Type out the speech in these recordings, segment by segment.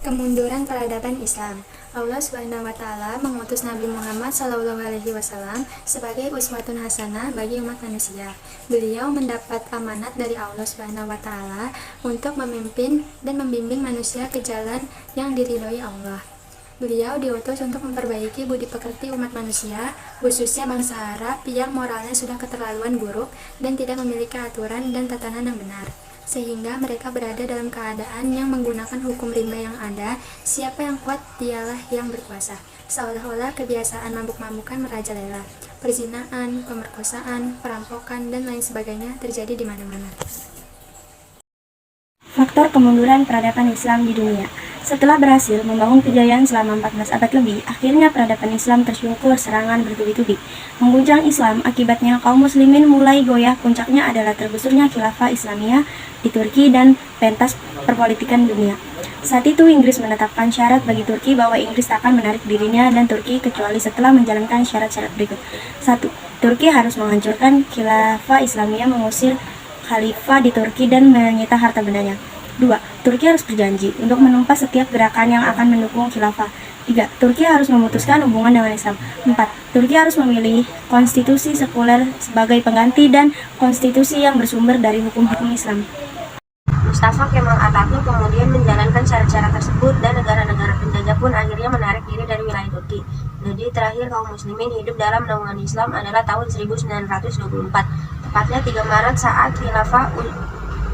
Kemunduran peradaban Islam. Allah Subhanahu wa Ta'ala mengutus Nabi Muhammad SAW sebagai uswatun hasanah bagi umat manusia. Beliau mendapat amanat dari Allah Subhanahu wa Ta'ala untuk memimpin dan membimbing manusia ke jalan yang diridhoi Allah. Beliau diutus untuk memperbaiki budi pekerti umat manusia, khususnya bangsa Arab yang moralnya sudah keterlaluan buruk dan tidak memiliki aturan dan tatanan yang benar, sehingga mereka berada dalam keadaan yang menggunakan hukum rimba yang ada. Siapa yang kuat, dialah yang berkuasa. Seolah-olah kebiasaan mabuk-mabukan merajalela, perzinaan, pemerkosaan, perampokan, dan lain sebagainya terjadi di mana-mana. Faktor kemunduran peradaban Islam di dunia. Setelah berhasil membangun kejayaan selama 14 abad lebih, akhirnya peradaban Islam tersungkur serangan bertubi-tubi. Mengguncang Islam, akibatnya kaum muslimin mulai goyah. Puncaknya adalah tergusurnya khilafah Islamiyah di Turki dan pentas perpolitikan dunia. Saat itu Inggris menetapkan syarat bagi Turki bahwa Inggris tak akan menarik dirinya dan Turki kecuali setelah menjalankan syarat-syarat berikut. 1. Turki harus menghancurkan khilafah Islamiyah, mengusir khalifah di Turki dan menyita harta bendanya. 2. Turki harus berjanji untuk menumpas setiap gerakan yang akan mendukung khilafah. 3. Turki harus memutuskan hubungan dengan Islam. 4. Turki harus memilih konstitusi sekuler sebagai pengganti dan konstitusi yang bersumber dari hukum-hukum Islam. Mustafa Kemal Atatürk kemudian menjalankan syarat-syarat tersebut dan negara-negara penjajah pun akhirnya menarik diri dari wilayah Turki. Jadi terakhir kaum muslimin hidup dalam naungan Islam adalah tahun 1924, tepatnya 3 Maret saat khilafah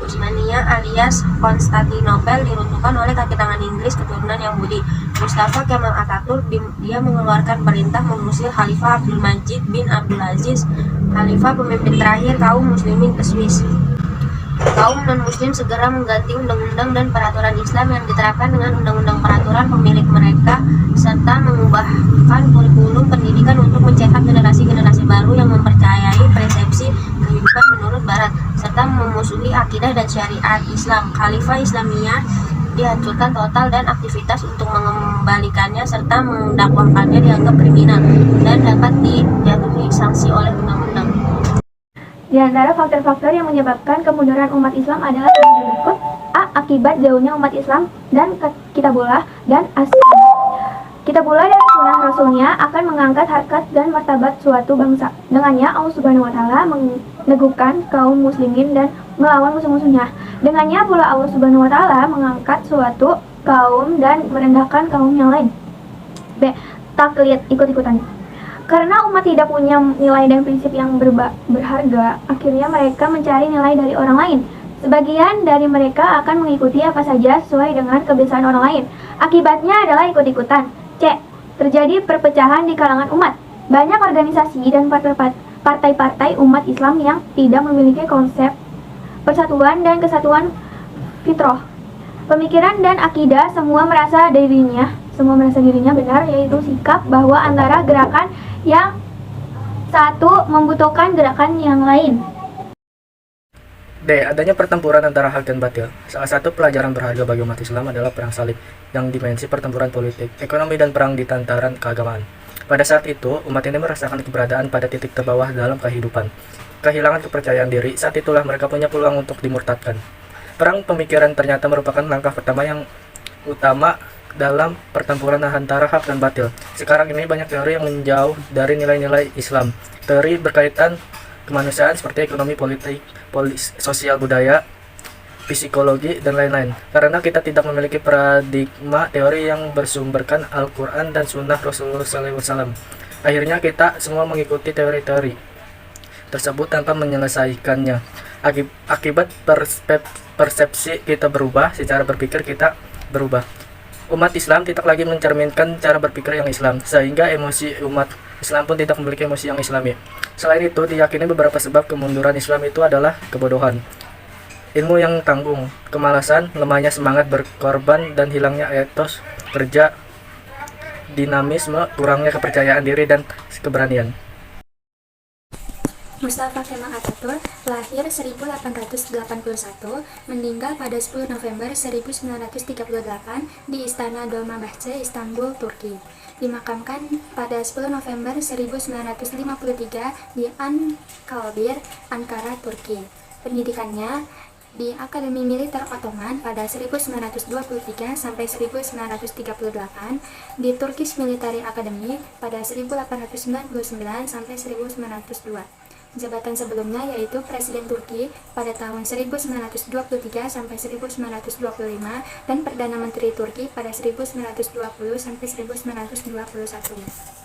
Utsmaniyah alias Konstantinopel diruntuhkan oleh kaki tangan Inggris keturunan Yahudi. Mustafa Kemal Atatürk dia mengeluarkan perintah mengusir Khalifah Abdul Majid bin Abdul Aziz, khalifah pemimpin terakhir kaum muslimin ke Swiss. Kaum non-muslim segera mengganti undang-undang dan peraturan Islam yang diterapkan dengan undang-undang peraturan pemilik mereka, serta mengubahkan kurikulum pendidikan untuk mencetak generasi-generasi baru yang mempercayai persepsi kehidupan menurut Barat, serta memusuhi akidah dan syariat Islam. Khalifah Islamiyah dihancurkan total dan aktivitas untuk mengembalikannya serta mendakwakannya dianggap kriminal dan dapat dijatuhi sanksi oleh undang-undang. Di antara faktor-faktor yang menyebabkan kemunduran umat Islam adalah yang berikut. A. Akibat jauhnya umat Islam dan Kitabullah dan As-Sunnah. Kitabullah dan Sunnah Rasulnya akan mengangkat harkat dan martabat suatu bangsa. Dengannya Allah Subhanahu wa Ta'ala meneguhkan kaum muslimin dan melawan musuh-musuhnya. Dengannya pula Allah Subhanahu wa Ta'ala mengangkat suatu kaum dan merendahkan kaum yang lain. B. Taklid, ikut-ikutan. Karena umat tidak punya nilai dan prinsip yang berharga, akhirnya mereka mencari nilai dari orang lain. Sebagian dari mereka akan mengikuti apa saja sesuai dengan kebiasaan orang lain. Akibatnya adalah ikut-ikutan. C. Terjadi perpecahan di kalangan umat. Banyak organisasi dan partai-partai umat Islam yang tidak memiliki konsep persatuan dan kesatuan fitrah. Pemikiran dan akidah semua merasa dirinya benar, yaitu sikap bahwa antara gerakan yang satu membutuhkan gerakan yang lain. D. Adanya pertempuran antara hak dan batil. Salah satu pelajaran berharga bagi umat Islam adalah perang salib, yang dimensi pertempuran politik, ekonomi, dan perang di tataran keagamaan. Pada saat itu, umat ini merasakan keberadaan pada titik terbawah dalam kehidupan. Kehilangan kepercayaan diri, saat itulah mereka punya peluang untuk dimurtadkan. Perang pemikiran ternyata merupakan langkah pertama yang utama dalam pertempuran antara hak dan batil. Sekarang ini banyak teori yang menjauh dari nilai-nilai Islam. Teori berkaitan kemanusiaan seperti ekonomi, politik, sosial, budaya, psikologi, dan lain-lain. Karena kita tidak memiliki paradigma teori yang bersumberkan Al-Quran dan Sunnah Rasulullah SAW. Akhirnya kita semua mengikuti teori-teori tersebut tanpa menyelesaikannya. Akibat persepsi kita berubah, secara berpikir kita berubah. Umat Islam tidak lagi mencerminkan cara berpikir yang Islam, sehingga emosi umat Islam pun tidak memiliki emosi yang Islami. Selain itu, diyakini beberapa sebab kemunduran Islam itu adalah kebodohan, ilmu yang tanggung, kemalasan, lemahnya semangat berkorban, dan hilangnya etos kerja, dinamisme, kurangnya kepercayaan diri, dan keberanian. Mustafa Kemal Atatürk lahir 1881, meninggal pada 10 November 1938 di Istana Dolmabahce, Istanbul, Turki. Dimakamkan pada 10 November 1953 di Anıtkabir, Ankara, Turki. Pendidikannya di Akademi Militer Ottoman pada 1923 sampai 1938, di Turkish Military Academy pada 1899 sampai 1902. Jabatan sebelumnya yaitu Presiden Turki pada tahun 1923 sampai 1925 dan Perdana Menteri Turki pada 1920 sampai 1921.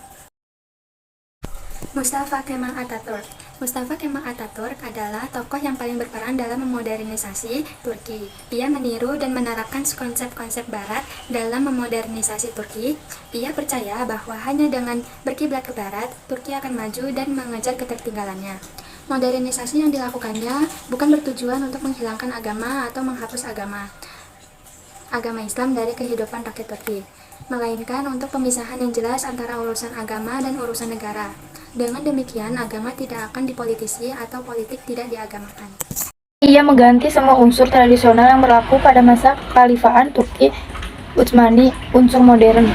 Mustafa Kemal Atatürk. Mustafa Kemal Atatürk adalah tokoh yang paling berperan dalam memodernisasi Turki. Ia meniru dan menerapkan konsep-konsep Barat dalam memodernisasi Turki. Ia percaya bahwa hanya dengan berkiblat ke Barat, Turki akan maju dan mengejar ketertinggalannya. Modernisasi yang dilakukannya bukan bertujuan untuk menghilangkan agama atau menghapus agama Islam dari kehidupan rakyat Turki, melainkan untuk pemisahan yang jelas antara urusan agama dan urusan negara. Dengan demikian, agama tidak akan dipolitisi atau politik tidak diagamakan. Ia mengganti semua unsur tradisional yang berlaku pada masa kekhalifahan Turki Utsmani, unsur modern.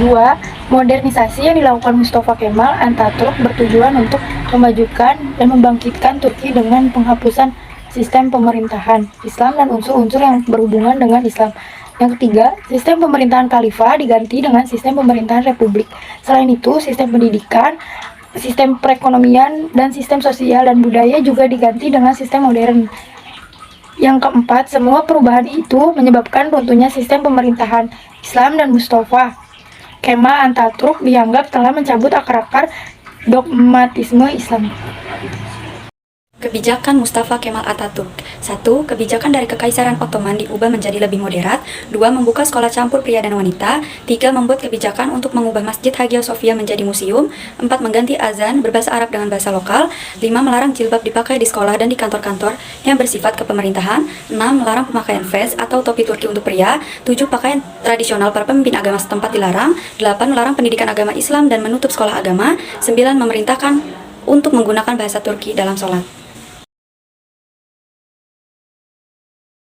2. Modernisasi yang dilakukan Mustafa Kemal Atatürk bertujuan untuk memajukan dan membangkitkan Turki dengan penghapusan sistem pemerintahan Islam dan unsur-unsur yang berhubungan dengan Islam. Yang ketiga, sistem pemerintahan khalifah diganti dengan sistem pemerintahan republik. Selain itu, sistem pendidikan, sistem perekonomian, dan sistem sosial dan budaya juga diganti dengan sistem modern. Yang keempat, semua perubahan itu menyebabkan runtuhnya sistem pemerintahan Islam dan Mustafa Kemal Atatürk dianggap telah mencabut akar-akar dogmatisme Islam. Kebijakan Mustafa Kemal Atatürk. 1. Kebijakan dari Kekaisaran Ottoman diubah menjadi lebih moderat. 2. Membuka sekolah campur pria dan wanita. 3. Membuat kebijakan untuk mengubah Masjid Hagia Sophia menjadi museum. 4. Mengganti azan berbahasa Arab dengan bahasa lokal. 5. Melarang jilbab dipakai di sekolah dan di kantor-kantor yang bersifat kepemerintahan. 6. Melarang pemakaian fez atau topi Turki untuk pria. 7. Pakaian tradisional para pemimpin agama setempat dilarang. 8. Melarang pendidikan agama Islam dan menutup sekolah agama. 9. Memerintahkan untuk menggunakan bahasa Turki dalam sholat.